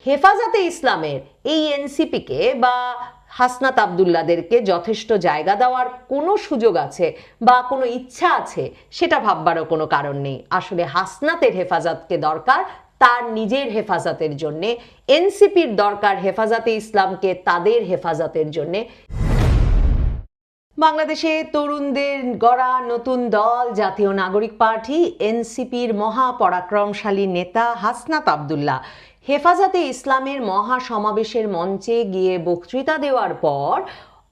হেফাজতে ইসলামের এই এনসিপিকে বা হাসনাত আব্দুল্লাদেরকে যথেষ্ট জায়গা দেওয়ার কোনো সুযোগ আছে বা কোনো ইচ্ছা আছে সেটা ভাববারও কোনো কারণ নেই। আসলে হাসনাতের হেফাজতকে দরকার তার নিজের হেফাজতের জন্যে, এনসিপির দরকার হেফাজতে ইসলামকে তাদের হেফাজতের জন্যে। বাংলাদেশে তরুণদের গড়া নতুন দল জাতীয় নাগরিক পার্টি এনসিপির মহাপরাক্রমশালী নেতা হাসনাত আব্দুল্লাহ হেফাজতে ইসলামের মহা সমাবেশের মঞ্চে গিয়ে বক্তৃতা দেওয়ার পর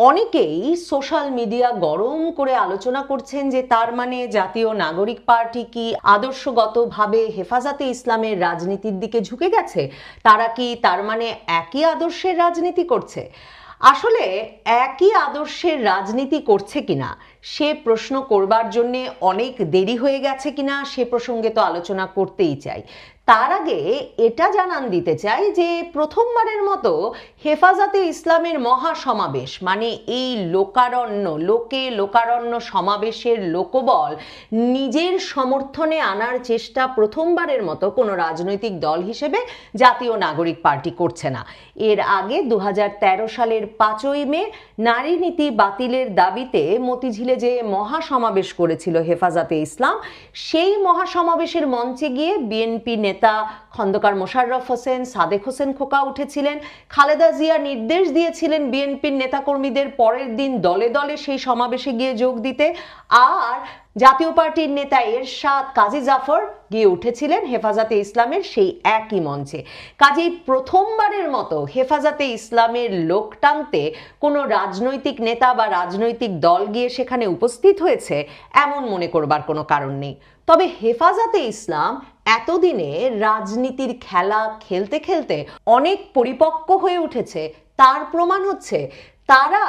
অনেকেই সোশ্যাল মিডিয়া গরম করে আলোচনা করছেন যে তার মানে জাতীয় নাগরিক পার্টি কি আদর্শগতভাবে হেফাজতে ইসলামের রাজনীতির দিকে ঝুঁকে গেছে? তারা কি তার মানে একই আদর্শের রাজনীতি করছে? আসলে একই আদর্শের রাজনীতি করছে কিনা সে প্রশ্ন করবার জন্য অনেক দেরি হয়ে গেছে কিনা সে প্রসঙ্গে তো আলোচনা করতেই চাই। তার আগে এটা জানান দিতে চাই যে প্রথমবারের মতো হেফাজতে ইসলামের মহা সমাবেশ মানে এই লোকারণ্য সমাবেশের লোকবল নিজের সমর্থনে আনার চেষ্টা প্রথমবারের মতো কোনো রাজনৈতিক দল হিসেবে জাতীয় নাগরিক পার্টি করছে না। এর আগে 2013 সালের 5ই মে নারী নীতি বাতিলের দাবিতে মতিঝিলে যে মহাসমাবেশ করেছিল হেফাজতে ইসলাম, সেই মহাসমাবেশের মঞ্চে গিয়ে বিএনপি নেতা খন্দকার মোশাররফ হোসেন, সাদেক হোসেন খোকা উঠেছিলেন। খালেদা জিয়া নির্দেশ দিয়েছিলেন বিএনপির নেতাকর্মীদের পরের দিন দলে দলে সেই সমাবেশে গিয়ে যোগ দিতে। আর জাতীয় পার্টির নেতা এরশাদ, কাজী জাফর গিয়ে উঠেছিলেন হেফাজতে ইসলামের সেই একই মঞ্চে। কাজেই প্রথমবারের মতো হেফাজতে ইসলামের লোক টানতে কোনো রাজনৈতিক নেতা বা রাজনৈতিক দল গিয়ে সেখানে উপস্থিত হয়েছে এমন মনে করবার কোনো কারণ নেই। তবে হেফাজতে ইসলাম এতদিনে রাজনীতির খেলা খেলতে খেলতে অনেক পরিপক্ক হয়ে উঠেছে তার প্রমাণ হচ্ছে তারা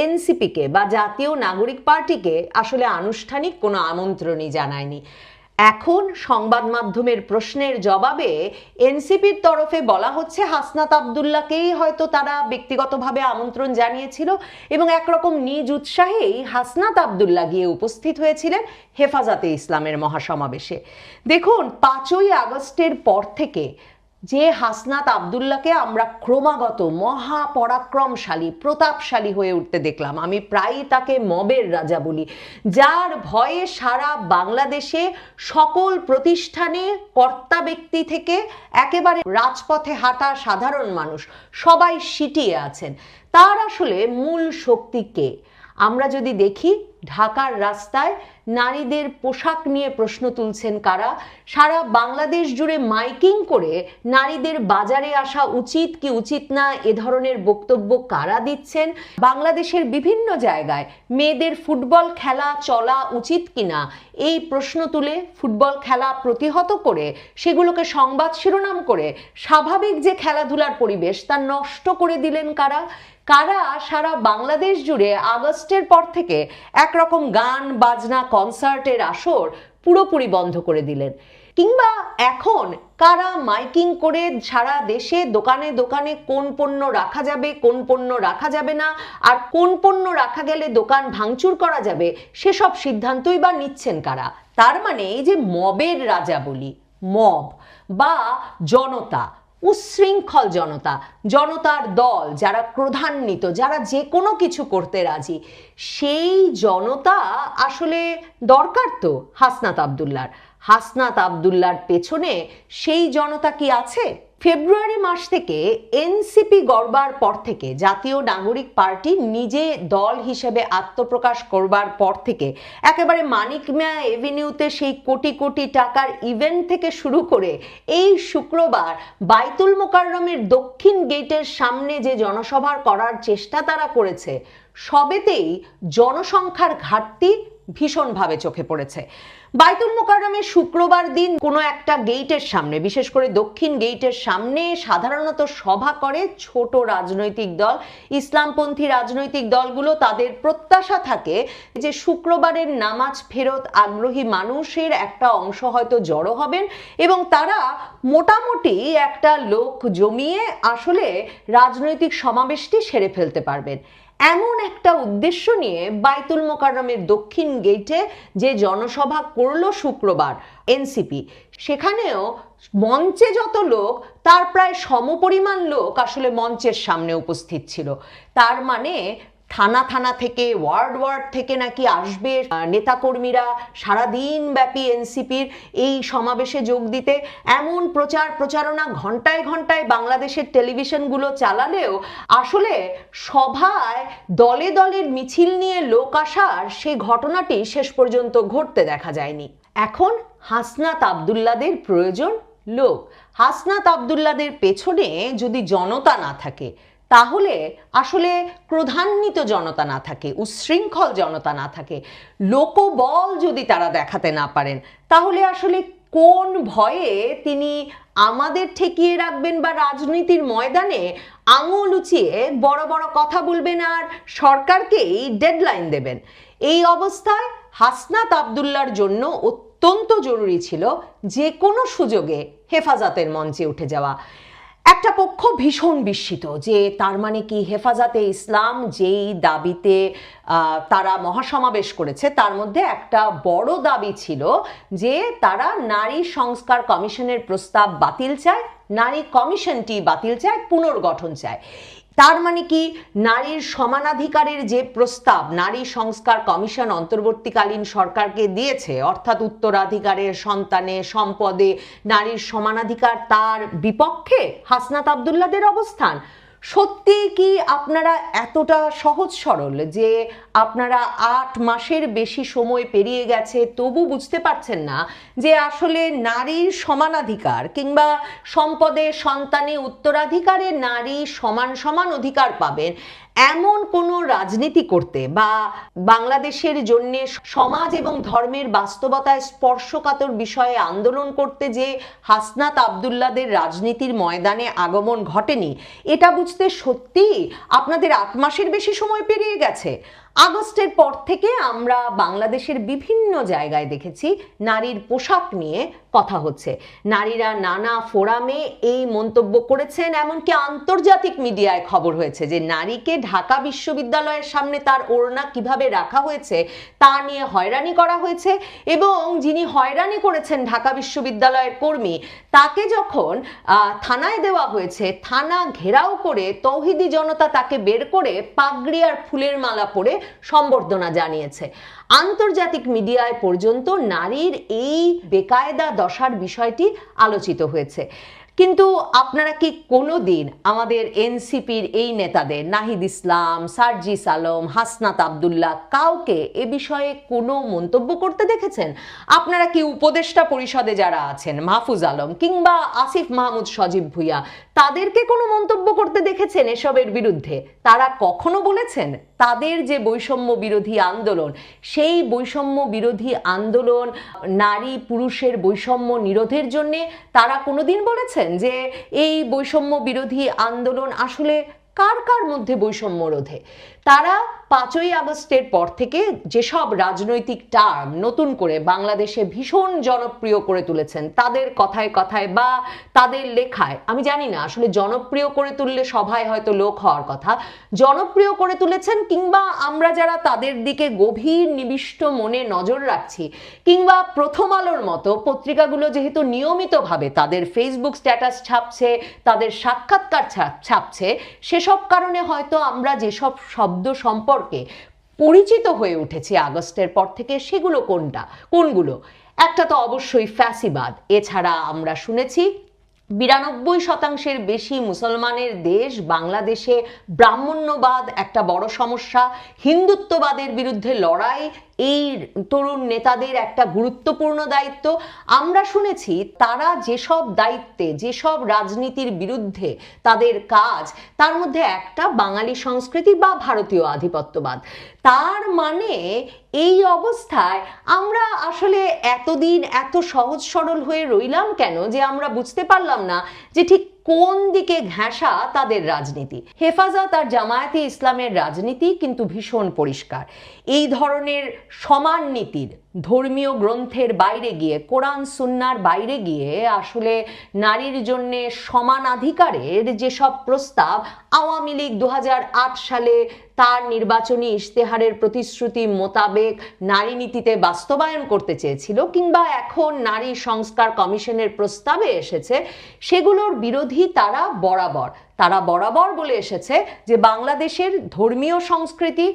এনসিপিকে বা জাতীয় নাগরিক পার্টিকে আসলে আনুষ্ঠানিক কোনো আমন্ত্রণই জানায়নি। এখন সংবাদ মাধ্যমের প্রশ্নের জবাবে এনসিপির তরফে বলা হচ্ছে হাসনাত আব্দুল্লাহকেই হয়তো তারা ব্যক্তিগতভাবে আমন্ত্রণ জানিয়েছিল এবং একরকম নিজ উৎসাহেই হাসনাত আব্দুল্লাহ গিয়ে উপস্থিত হয়েছিলেন হেফাজতে ইসলামের মহাসমাবেশে। দেখুন, 5ই আগস্টের পর থেকে যে হাসনাত আব্দুল্লাহকে আমরা ক্রমাগত মহাপরাক্রমশালী প্রতাপশালী হয়ে উঠতে দেখলাম, আমি প্রায়ই তাকে মবের রাজা বলি, যার ভয়ে সারা বাংলাদেশে সকল প্রতিষ্ঠানে কর্তা ব্যক্তি থেকে একেবারে রাজপথে হাঁটা সাধারণ মানুষ সবাই সিটিয়ে আছেন, তার আসলে মূল শক্তি কে? আমরা যদি দেখি ঢাকার রাস্তায় নারীদের পোশাক নিয়ে প্রশ্ন তুলছেন কারা? সারা বাংলাদেশ জুড়ে মাইকিং করে নারীদের বাজারে আসা উচিত কি উচিত না এ ধরনের বক্তব্য কারা দিচ্ছেন? বাংলাদেশের বিভিন্ন জায়গায় মেয়েদের ফুটবল খেলা চলা উচিত কিনা এই প্রশ্ন তুলে ফুটবল খেলা প্রতিহত করে সেগুলোকে সংবাদ শিরোনাম করে স্বাভাবিক যে খেলাধুলার পরিবেশ তা নষ্ট করে দিলেন কারা? কারা সারা বাংলাদেশ জুড়ে আগস্টের পর থেকে একরকম গান বাজনা কনসার্টের আসর পুরোপুরি বন্ধ করে দিলেন? কিংবা এখন কারা মাইকিং করে সারা দেশে দোকানে দোকানে কোন পণ্য রাখা যাবে কোন পণ্য রাখা যাবে না আর কোন পণ্য রাখা গেলে দোকান ভাঙচুর করা যাবে সেসব সিদ্ধান্তই বা নিচ্ছেন কারা? তার মানে এই যে মবের রাজা বলি, মব বা জনতা, উচ্ছৃঙ্খল জনতা, জনতার দল যারা ক্রোধান্বিত, যারা যে কোনো কিছু করতে রাজি, সেই জনতা আসলে দরকার তো হাসনাত আব্দুল্লাহর। হাসনাত আব্দুল্লাহর পেছনে সেই জনতা কি আছে? ফেব্রুয়ারি মাস থেকে এনসিপি গড়বার পর থেকে, জাতীয় নাগরিক পার্টি নিজে দল হিসেবে আত্মপ্রকাশ করবার পর থেকে একেবারে মানিক মিয়া এভিনিউতে সেই কোটি কোটি টাকার ইভেন্ট থেকে শুরু করে এই শুক্রবার বাইতুল মোকাররমের দক্ষিণ গেটের সামনে যে জনসভা করার চেষ্টা তারা করেছে, সবেতেই জনসংখ্যার ঘাটতি ভীষণভাবে চোখে পড়েছে। বাইতুল মোকাররমের শুক্রবার দিন কোনো একটা গেটের সামনে, বিশেষ করে দক্ষিণ গেটের সামনে সাধারণত সভা করে ছোট রাজনৈতিক দল, ইসলামপন্থী রাজনৈতিক দলগুলো। তাদের প্রত্যাশা থাকে যে শুক্রবারের নামাজ ফেরত আগ্রহী মানুষের একটা অংশ হয়তো জড়ো হবেন এবং তারা মোটামুটি একটা লোক জমিয়ে আসলে রাজনৈতিক সমাবেশটি সেরে ফেলতে পারবেন। এমন একটা উদ্দেশ্য নিয়ে বাইতুল মোকাররমের দক্ষিণ গেটে যে জনসভা করলো শুক্রবার এনসিপি, সেখানেও মঞ্চে যত লোক তার প্রায় সমপরিমাণ লোক আসলে মঞ্চের সামনে উপস্থিত ছিল। তার মানে থানা থানা থেকে ওয়ার্ড থেকে নাকি আসবে নেতাকর্মীরা সারাদিন ব্যাপী এনসিপির এই সমাবেশে যোগ দিতে। এমন প্রচারণা ঘন্টায় ঘন্টায় বাংলাদেশের টেলিভিশনগুলো চালালেও আসলে সভায় দলে দলের মিছিল নিয়ে লোক আসার সেই ঘটনাটি শেষ পর্যন্ত ঘটতে দেখা যায়নি। এখন হাসনাত আব্দুল্লাহদের প্রয়োজন লোক। হাসনাত আব্দুল্লাহদের পেছনে যদি জনতা না থাকে, তাহলে আসলে ক্রোধান্বিত জনতা না থাকে, উচ্ছৃঙ্খল জনতা না থাকে, লোকবল যদি তারা দেখাতে না পারেন, তাহলে আসলে কোন ভয়ে তিনি আমাদের ঠেকিয়ে রাখবেন বা রাজনীতির ময়দানে আঙুল উঁচিয়ে বড় বড় কথা বলবেন আর সরকারকেই ডেডলাইন দেবেন? এই অবস্থায় হাসনাত আব্দুল্লাহর জন্য অত্যন্ত জরুরি ছিল যে কোনো সুযোগে হেফাজতের মঞ্চে উঠে যাওয়া। একটা পক্ষ ভীষণ বিস্মিত যে তার মানে কি হেফাজতে ইসলাম যেই দাবিতে তারা মহাসমাবেশ করেছে, তার মধ্যে একটা বড় দাবি ছিল যে তারা নারী সংস্কার কমিশনের প্রস্তাব বাতিল চায়, নারী কমিশনটি বাতিল চায়, পুনর্গঠন চায়। তার মানে কি নারীর সমানাধিকারের যে প্রস্তাব নারী সংস্কার কমিশন অন্তর্বর্তীকালীন সরকারকে দিয়েছে, অর্থাৎ উত্তরাধিকারের, সন্তানে, সম্পদে নারীর সমানাধিকার, তার বিপক্ষে হাসনাত আব্দুল্লাহদের অবস্থান? সত্যি কি আপনারা এতটা সহজ সরল যে আপনারা 8 মাসের বেশি সময় পেরিয়ে গেছে তবু বুঝতে পারছেন না যে আসলে নারীর সমানাধিকার কিংবা সম্পদে, সন্তানে, উত্তরাধিকারে নারী সমান সমান অধিকার পাবেন এমন কোনো রাজনীতি করতে বা বাংলাদেশের জন্য সমাজ এবং ধর্মের বাস্তবতায় স্পর্শকাতর বিষয়ে আন্দোলন করতে যে হাসনাত আব্দুল্লাহদের রাজনীতির ময়দানে আগমন ঘটেনি, এটা বুঝতে সত্যি আপনাদের 8 মাসের বেশি সময় পেরিয়ে গেছে? আগস্টের পর থেকে আমরা বাংলাদেশের বিভিন্ন জায়গায় দেখেছি নারীর পোশাক নিয়ে কথা হচ্ছে, নারীরা নানা ফোরামে এই মন্তব্য করেছেন, এমনকি আন্তর্জাতিক মিডিয়ায় খবর হয়েছে যে নারীকে ঢাকা বিশ্ববিদ্যালয়ের সামনে তার ওড়না কিভাবে রাখা হয়েছে তা নিয়ে হয়রানি করা হয়েছে, এবং যিনি হয়রানি করেছেন ঢাকা বিশ্ববিদ্যালয়ের কর্মী, তাকে যখন থানায় দেওয়া হয়েছে, থানা ঘেরাও করে তৌহিদি জনতা তাকে বের করে পাগড়ি আর ফুলের মালা পরে সম্বর্ধনা জানিয়েছে। আন্তর্জাতিক মিডিয়ায় পর্যন্ত নারীর এই বেকায়দা দশার বিষয়টি আলোচিত হয়েছে। কিন্তু আপনারা কি কোনোদিন আমাদের এনসিপির এই নেতাদের নাহিদ ইসলাম, সার্জিস আলম, হাসনাত আব্দুল্লাহ কাউকে এ বিষয়ে কোনো মন্তব্য করতে দেখেছেন? আপনারা কি উপদেষ্টা পরিষদে যারা আছেন, মাহফুজ আলম কিংবা আসিফ মাহমুদ সজীব ভুইয়া, তাদেরকে কোনো মন্তব্য করতে দেখেছেন এসবের বিরুদ্ধে? তারা কখনো বলেছেন তাদের যে বৈষম্য বিরোধী আন্দোলন, সেই বৈষম্য বিরোধী আন্দোলন নারী পুরুষের বৈষম্য নিরোধের জন্যে তারা কোনোদিন বলেছেন যে এই বৈষম্য বিরোধী আন্দোলন আসলে কার কার মধ্যে বৈষম্য রোধে? তারা 5ই আগস্টের পর থেকে যেসব রাজনৈতিক টার্ম নতুন করে বাংলাদেশে ভীষণ জনপ্রিয় করে তুলেছেন, তাদের কথায় কথায় বা তাদের লেখায়, আমি জানি না আসলে জনপ্রিয় করে তুললে সভায় হয়তো লোক হওয়ার কথা, জনপ্রিয় করে তুলেছেন, কিংবা আমরা যারা তাদের দিকে গভীর নিবিষ্ট মনে নজর রাখছি, কিংবা প্রথম আলোর মতো পত্রিকাগুলো যেহেতু নিয়মিতভাবে তাদের ফেসবুক স্ট্যাটাস ছাপছে, তাদের সাক্ষাৎকার ছাপছে, সেসব কারণে হয়তো আমরা যেসব শব্দ সম্পর্কে পরিচিত হয়ে উঠেছি আগস্টের পর থেকে, সেগুলো কোনগুলো? একটা তো অবশ্যই ফ্যাসিবাদ। এছাড়া আমরা শুনেছি 92% বেশি মুসলমানের দেশ বাংলাদেশে ব্রাহ্মণ্যবাদ একটা বড় সমস্যা, হিন্দুত্ববাদের বিরুদ্ধে লড়াই এই তরুণ নেতাদের একটা গুরুত্বপূর্ণ দায়িত্ব। আমরা শুনেছি তারা যেসব দায়িত্বে, যেসব রাজনীতির বিরুদ্ধে তাদের কাজ, তার মধ্যে একটা বাঙালি সংস্কৃতি বা ভারতীয় আধিপত্যবাদ। তার মানে এই অবস্থায় আমরা আসলে এতদিন এত সহজ সরল হয়ে রইলাম কেন যে আমরা বুঝতে পারলাম না যে ঠিক কোন দিকে ঘেঁষা তাদের রাজনীতি। হেফাজত আর জামায়াতে ইসলামের রাজনীতি কিন্তু ভীষণ পরিষ্কার। এই ধরনের সমান নীতির ধর্মীয় গ্রন্থের বাইরে গিয়ে, কোরআন সুন্নার বাইরে গিয়ে আসলে নারীর জন্যে সমানাধিকারের যেসব প্রস্তাব আওয়ামী লীগ 2008 সালে তার নির্বাচনী ইশতেহারের প্রতিশ্রুতি মোতাবেক নারী নীতিতে বাস্তবায়ন করতে চেয়েছিল, কিংবা এখন নারী সংস্কার কমিশনের প্রস্তাবে এসেছে, সেগুলোর বিরোধী তারা বরাবর বলে এসেছে যে বাংলাদেশের ধর্মীয় সংস্কৃতি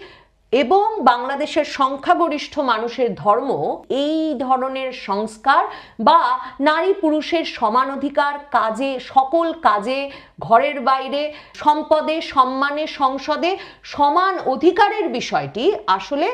এবং বাংলাদেশের সংখ্যাগরিষ্ঠ মানুষের ধর্ম এই ধরনের সংস্কার বা নারী পুরুষের সমান অধিকার কাজে, সকল কাজে, ঘরের বাইরে, সম্পদে, সম্মানে, সংসদে সমান অধিকারের বিষয়টি আসলে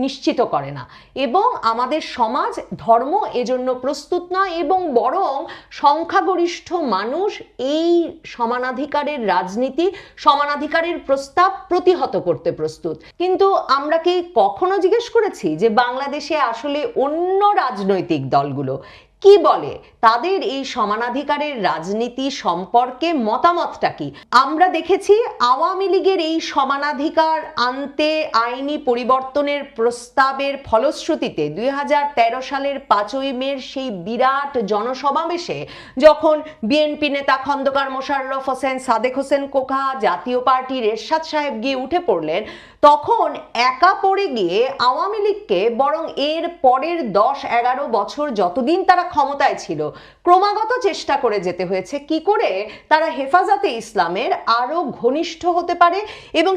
নিশ্চিত করে না, এবং আমাদের সমাজ ধর্ম এজন্য প্রস্তুত নয়, এবং বরং সংখ্যাগরিষ্ঠ মানুষ এই সমানাধিকারের রাজনীতি, সমানাধিকারের প্রস্তাব প্রতিহত করতে প্রস্তুত। কিন্তু আমরা কি কখনো জিজ্ঞেস করেছি যে বাংলাদেশে আসলে অন্য রাজনৈতিক দলগুলো কি বলে, তাদের এই সমানাধিকারের রাজনীতি সম্পর্কে মতামতটা কি? আমরা দেখেছি আওয়ামী লীগের এই সমানাধিকার আনতে আইনি পরিবর্তনের প্রস্তাবের ফলশ্রুতিতে 2013 সালের 5ই মের সেই বিরাট জনসমাবেশে যখন বিএনপি নেতা খন্দকার মোশাররফ হোসেন, সাদেক হোসেন কোকা, জাতীয় পার্টির এরশাদ সাহেব গিয়ে উঠে পড়লেন, তখন একা পড়ে গিয়ে আওয়ামী লীগকে বরং এর পরের 10-11 বছর যতদিন তারা ক্ষমতায় ছিল ক্রমাগত চেষ্টা করে যেতে হয়েছে কি করে তারা হেফাজতে ইসলামের আরো ঘনিষ্ঠ হতে পারে এবং